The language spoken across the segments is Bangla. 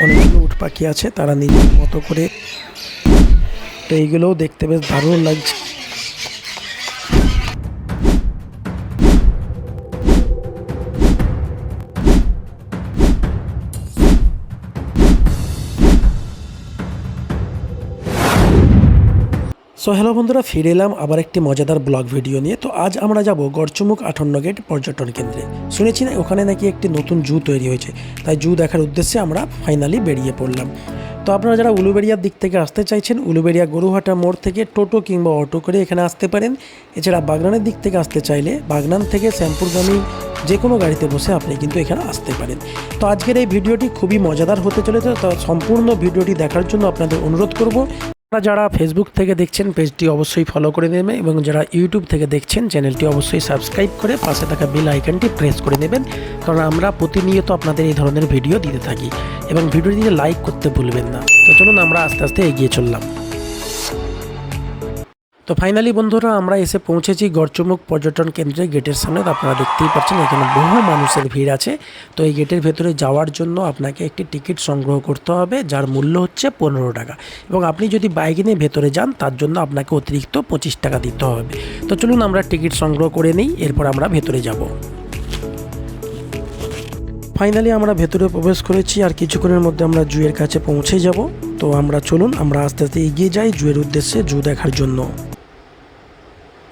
অনেকগুলো উট পাখি আছে, তারা নিজের মতো করে। তো এইগুলোও দেখতে বেশ দারুণ লাগছে। সো হ্যালো বন্ধুরা, ফিরে এলাম আবার একটি মজাদার ব্লগ ভিডিও নিয়ে। তো আজ আমরা যাব গড়চুমুক 58 গেট পর্যটন কেন্দ্রে। শুনেছি না ওখানে নাকি একটি নতুন জু তৈরি হয়েছে, তাই জু দেখার উদ্দেশ্যে আমরা ফাইনালি বেরিয়ে পড়লাম। তো আপনারা যারা উলুবেড়িয়ার দিক থেকে আসতে চাইছেন, উলুবেড়িয়া গরুহাটা মোড় থেকে টোটো কিংবা অটো করে এখানে আসতে পারেন। এছাড়া বাগনানের দিক থেকে আসতে চাইলে বাগনান থেকে শ্যামপুরগামী যে কোনো গাড়িতে বসে আপনি কিন্তু এখানে আসতে পারেন। তো আজকের এই ভিডিওটি খুবই মজাদার হতে চলেছে। তো সম্পূর্ণ ভিডিওটি দেখার জন্য আপনাদের অনুরোধ করব, যারা ফেসবুক থেকে দেখছেন পেজটি অবশ্যই ফলো করে নেবেন, এবং যারা ইউটিউব থেকে দেখছেন চ্যানেলটি অবশ্যই সাবস্ক্রাইব করে পাশে থাকা বেল আইকনটি প্রেস করে নেবেন, কারণ আমরা প্রতিনিয়ত আপনাদের এই ধরনের ভিডিও দিতে থাকি। এবং ভিডিওটিতে লাইক করতে ভুলবেন না। তো চলুন আমরা আস্তে আস্তে এগিয়ে চললাম। তো ফাইনালি বন্ধুরা আমরা এসে পৌঁছেছি গড়চুমুক পর্যটন কেন্দ্রের গেটের সামনে। তো আপনারা দেখতেই পাচ্ছেন এখানে বহু মানুষের ভিড় আছে। তো এই গেটের ভেতরে যাওয়ার জন্য আপনাকে একটি টিকিট সংগ্রহ করতে হবে, যার মূল্য হচ্ছে 15 টাকা। এবং আপনি যদি বাইক নিয়ে ভেতরে যান তার জন্য আপনাকে অতিরিক্ত 25 টাকা দিতে হবে। তো চলুন আমরা টিকিট সংগ্রহ করে নিই, এরপর আমরা ভেতরে যাব। ফাইনালি আমরা ভেতরে প্রবেশ করেছি, আর কিছুক্ষণের মধ্যে আমরা জুয়ের কাছে পৌঁছে যাব। তো আমরা চলুন আমরা আস্তে আস্তে এগিয়ে যাই জুয়ের উদ্দেশ্যে, জু দেখার জন্য।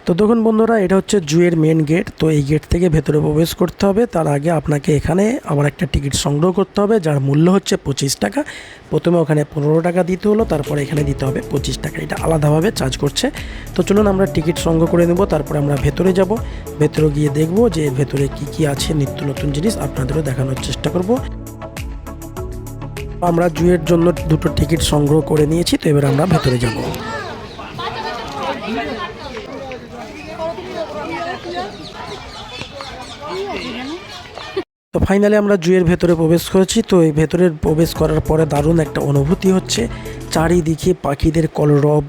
তো দেখুন বন্ধুরা, এটা হচ্ছে জুয়ের মেন গেট। তো এই গেট থেকে ভেতরে প্রবেশ করতে হবে, তার আগে আপনাকে এখানে আবার একটা টিকিট সংগ্রহ করতে হবে, যার মূল্য হচ্ছে 25 টাকা। প্রথমে ওখানে 15 টাকা দিতে হলো, তারপরে এখানে দিতে হবে 25 টাকা। এটা আলাদাভাবে চার্জ করছে। তো চলুন আমরা টিকিট সংগ্রহ করে নেব, তারপরে আমরা ভেতরে যাব। ভেতরে গিয়ে দেখব যে ভেতরে কি কি আছে, নিত্য নতুন জিনিস আপনাদেরও দেখানোর চেষ্টা করব। আমরা জুয়ের জন্য দুটো টিকিট সংগ্রহ করে নিয়েছি। তো এবার আমরা ভেতরে যাব। তো ফাইনালি আমরা জুয়ের ভেতরে প্রবেশ করেছি। তো এই ভেতরে প্রবেশ করার পরে দারুণ একটা অনুভূতি হচ্ছে, চারিদিকে পাখিদের কলরব।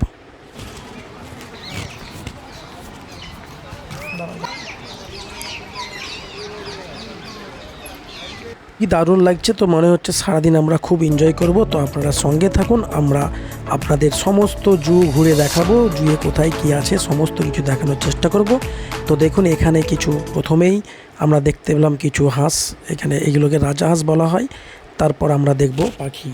কি দারুণ লাগছে। তো মনে হচ্ছে সারাদিন আমরা খুব এনজয় করব। তো আপনারা সঙ্গে থাকুন, আমরা আপনাদের সমস্ত জু ঘুরে দেখাবো, জুয়ে কোথায় কি আছে সমস্ত কিছু দেখানোর চেষ্টা করব। তো দেখুন এখানে কিছু প্রথমেই আমরা দেখতে পেলাম কিছু হাঁস, এখানে এগুলোকে রাজহাঁস বলা হয়। তারপর আমরা দেখব পাখি।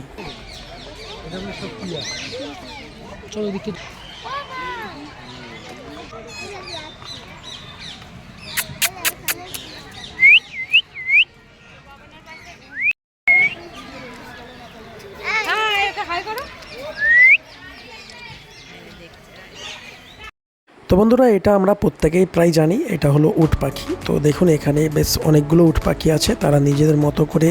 তো বন্ধুরা, এটা আমরা প্রত্যেকেই প্রায় জানি, এটা হলো উট পাখি। তো দেখুন এখানে বেশ অনেকগুলো উট পাখি আছে, তারা নিজেদের মতো করে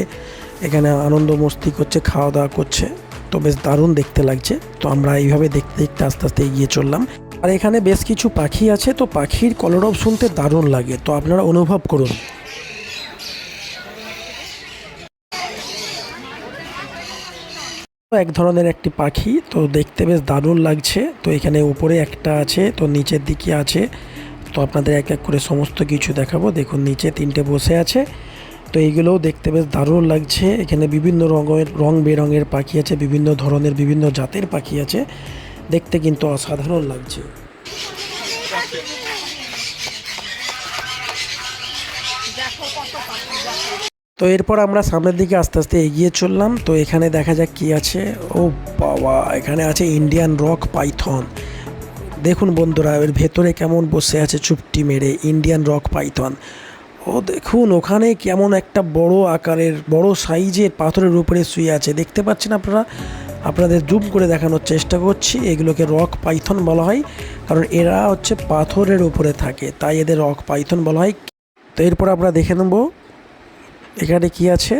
এখানে আনন্দ মস্তি করছে, খাওয়া দাওয়া করছে। তো বেশ দারুণ দেখতে লাগছে। তো আমরা এইভাবে দেখতে দেখতে আস্তে আস্তে এগিয়ে চললাম। আর এখানে বেশ কিছু পাখি আছে, তো পাখির কলরব শুনতে দারুণ লাগে। তো আপনারা অনুভব করুন। এক ধরনের একটি পাখি, তো দেখতে বেশ দারুণ লাগছে। তো এখানে উপরে একটা আছে, তো নিচের দিকে আছে। তো আপনাদের এক এক করে সমস্ত কিছু দেখাবো। দেখুন নিচে তিনটে বসে আছে। তো এইগুলোও দেখতে বেশ দারুণ লাগছে। এখানে বিভিন্ন রং বেরঙের পাখি আছে, বিভিন্ন ধরনের বিভিন্ন জাতের পাখি আছে, দেখতে কিন্তু অসাধারণ লাগছে। তো এরপর আমরা সামনের দিকে আস্তে আস্তে এগিয়ে চললাম। তো এখানে দেখা যাক কি আছে। ও বাবা, এখানে আছে ইন্ডিয়ান রক পাইথন। দেখুন বন্ধুরা, এর ভেতরে কেমন বসে আছে চুপটি মেরে ইন্ডিয়ান রক পাইথন। ও দেখুন ওখানে কেমন একটা বড় আকারের বড় সাইজের পাথরের উপরে শুয়ে আছে, দেখতে পাচ্ছেন আপনারা। আপনাদের জুম করে দেখানোর চেষ্টা করছি। এগুলোকে রক পাইথন বলা হয়, কারণ এরা হচ্ছে পাথরের উপরে থাকে, তাই এদের রক পাইথন বলা হয়। তো এরপর আমরা দেখে নেব এখানে কি আছে।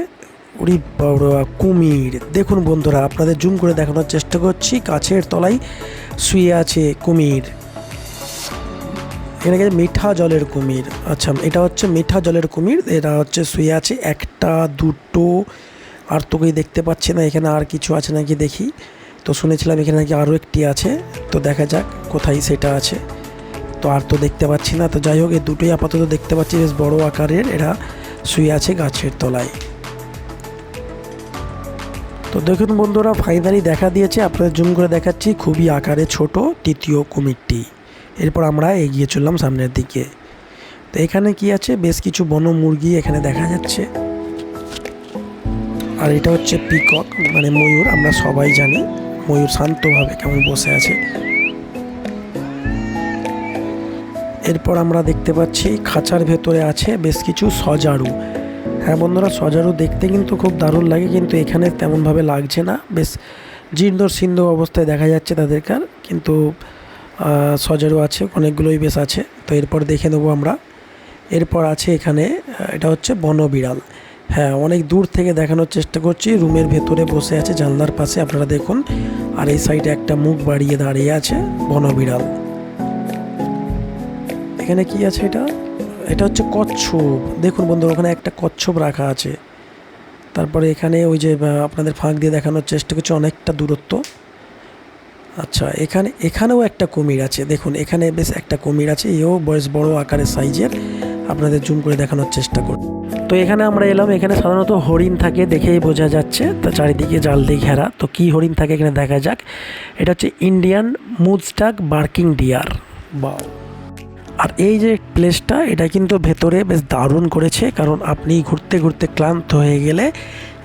ওরে বাবা, কুমির। দেখুন বন্ধুরা, আপনাদের জুম করে দেখানোর চেষ্টা করছি, গাছের তলায় শুয়ে আছে কুমির। এখানে মিঠা জলের কুমির। আচ্ছা, এটা হচ্ছে মিঠা জলের কুমির। এরা হচ্ছে শুয়ে আছে, একটা দুটো, আর তো কেউ দেখতে পাচ্ছি না। এখানে আর কিছু আছে নাকি দেখি। তো শুনেছিলাম এখানে নাকি আরও একটি আছে, তো দেখা যাক কোথায় সেটা আছে। তো আর তো দেখতে পাচ্ছি না। তো যাই হোক, এই দুটোই আপাতত দেখতে পাচ্ছি, বেশ বড় আকারের। এরা শুয়ে আছে গাছের তলায়। তো দেখুন বন্ধুরা, ফাইনালি দেখা দিয়েছে, আপনাদের জুম করে দেখাচ্ছি, খুবই আকারে ছোট তৃতীয় কুমিরটি। এরপর আমরা এগিয়ে চললাম সামনের দিকে। তো এখানে কি আছে, বেশ কিছু বন মুরগি এখানে দেখা যাচ্ছে। আর এটা হচ্ছে পিকক মানে ময়ূর, আমরা সবাই জানি ময়ূর শান্তভাবে কেমন বসে আছে। এরপর আমরা দেখতে পাচ্ছি খাঁচার ভেতরে আছে বেশ কিছু সজারু। হ্যাঁ বন্ধুরা, সজারু দেখতে কিন্তু খুব দারুণ লাগে, কিন্তু এখানে তেমনভাবে লাগছে না, বেশ জীর্ণ শীর্ণ অবস্থায় দেখা যাচ্ছে তাদেরকে, কিন্তু সজারু আছে অনেকগুলোই বেশ আছে। তো এরপর দেখে নেবো আমরা। এরপর আছে এখানে, এটা হচ্ছে বনবিড়াল। হ্যাঁ, অনেক দূর থেকে দেখানোর চেষ্টা করছি, রুমের ভেতরে বসে আছে জানলার পাশে, আপনারা দেখুন। আর এই সাইডে একটা মুখ বাড়িয়ে দাঁড়িয়ে আছে বনবিড়াল। এখানে কি আছে, এটা হচ্ছে কচ্ছপ। দেখুন বন্ধুরা, ওখানে একটা কচ্ছপ রাখা আছে। তারপরে এখানে ওই যে আপনাদের ফাঁক দিয়ে দেখানোর চেষ্টা করছি, অনেকটা দূরত্ব। আচ্ছা, এখানেও একটা কুমির আছে। দেখুন এখানে বেশ একটা কুমির আছে, এও বেশ বড় আকারের সাইজের, আপনাদের জুম করে দেখানোর চেষ্টা করব। তো এখানে আমরা এলাম, এখানে সাধারণত হরিণ থাকে দেখেই বোঝা যাচ্ছে, তো চারিদিকে জাল দিয়ে ঘেরা। তো কি হরিণ থাকে এখানে দেখা যাক। এটা হচ্ছে ইন্ডিয়ান মুজটাক বার্কিং ডিয়ার। বাও! আর এই যে প্লেসটা, এটা কিন্তু ভেতরে বেশ দারুণ করেছে, কারণ আপনি ঘুরতে ঘুরতে ক্লান্ত হয়ে গেলে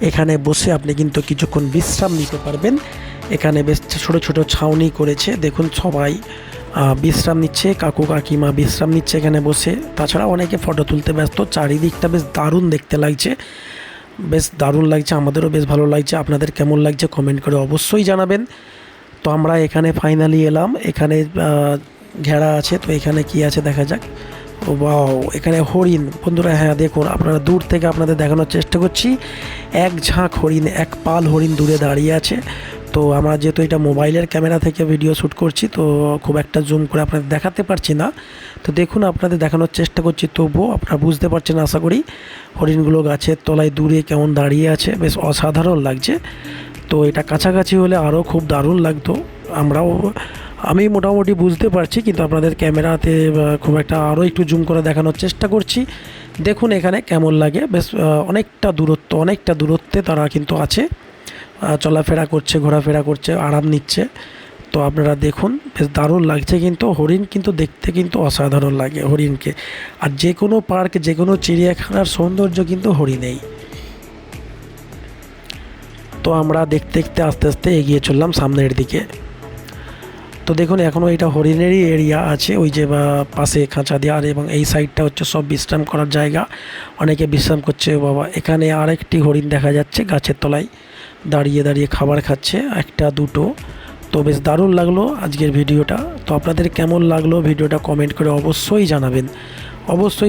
এখানে বসে আপনি কিন্তু কিছুক্ষণ বিশ্রাম নিতে পারবেন। এখানে বেশ ছোট ছোট ছাউনি করেছে, দেখুন সবাই বিশ্রাম নিচ্ছে, কাকু কাকিমা বিশ্রাম নিচ্ছে এখানে বসে। তাছাড়া অনেকে ফটো তুলতে ব্যস্ত। চারিদিকটা বেশ দারুণ দেখতে লাগছে, বেশ দারুণ লাগছে, আমাদেরও বেশ ভালো লাগছে। আপনাদের কেমন লাগছে কমেন্ট করে অবশ্যই জানাবেন। তো আমরা এখানে ফাইনালি এলাম, এখানে ঘেরা আছে। তো এখানে কি আছে দেখা যাক। ও বাও, এখানে হরিণ বন্ধুরা। হ্যাঁ দেখুন, আপনারা দূর থেকে আপনাদের দেখানোর চেষ্টা করছি, এক ঝাঁক হরিণ, এক পাল হরিণ দূরে দাঁড়িয়ে আছে। তো আমরা যেহেতু এটা মোবাইলের ক্যামেরা থেকে ভিডিও শ্যুট করছি, তো খুব একটা জুম করে আপনাদের দেখাতে পারছি না। তো দেখুন, আপনাদের দেখানোর চেষ্টা করছি, তবুও আপনারা বুঝতে পারছেন আশা করি। হরিণগুলো গাছের তলায় দূরে কেমন দাঁড়িয়ে আছে, বেশ অসাধারণ লাগছে। তো এটা কাছাকাছি হলে আরও খুব দারুণ লাগতো। আমি মোটামুটি বুঝতে পারছি, কিন্তু আপনাদের ক্যামেরাতে খুব একটা আরও একটু জুম করে দেখানোর চেষ্টা করছি। দেখুন এখানে কেমন লাগে, বেশ অনেকটা দূরত্বে তারা কিন্তু আছে, চলাফেরা করছে, ঘোরাফেরা করছে, আরাম নিচ্ছে। তো আপনারা দেখুন, বেশ দারুণ লাগছে। কিন্তু হরিণ কিন্তু দেখতে কিন্তু অসাধারণ লাগে হরিণকে। আর যে কোনো পার্ক, যে কোনো চিড়িয়াখানার সৌন্দর্য কিন্তু হরিণেই। তো আমরা দেখতে দেখতে আস্তে আস্তে এগিয়ে চললাম সামনের দিকে। তো দেখুন, এখনও এটা হরিণেরই এরিয়া আছে, ওই যে পাশে খাঁচা দেওয়ার, এবং এই সাইডটা হচ্ছে সব বিশ্রাম করার জায়গা, অনেকে বিশ্রাম করছে। বাবা, এখানে আরেকটি হরিণ দেখা যাচ্ছে গাছের তলায় দাঁড়িয়ে দাঁড়িয়ে খাবার খাচ্ছে, একটা দুটো। তো বেশ দারুণ লাগলো আজকের ভিডিওটা। তো আপনাদের কেমন লাগলো ভিডিওটা কমেন্ট করে অবশ্যই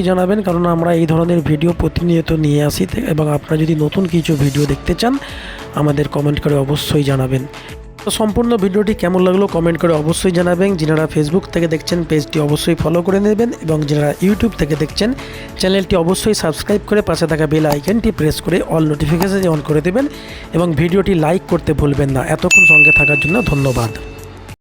জানাবেন, কারণ আমরা এই ধরনের ভিডিও প্রতিনিয়ত নিয়ে আসি। এবং আপনারা যদি নতুন কিছু ভিডিও দেখতে চান, আমাদের কমেন্ট করে অবশ্যই জানাবেন। তো সম্পূর্ণ ভিডিওটি কেমন লাগলো কমেন্ট করে অবশ্যই জানাবেন। যারা ফেসবুক থেকে দেখছেন পেজটি অবশ্যই ফলো করে নেবেন, এবং যারা ইউটিউব থেকে দেখছেন চ্যানেলটি অবশ্যই সাবস্ক্রাইব করে পাশে থাকা বেল আইকনটি প্রেস করে অল নোটিফিকেশন অন করে দেবেন, এবং ভিডিওটি লাইক করতে ভুলবেন না। এতক্ষণ সঙ্গে থাকার জন্য ধন্যবাদ।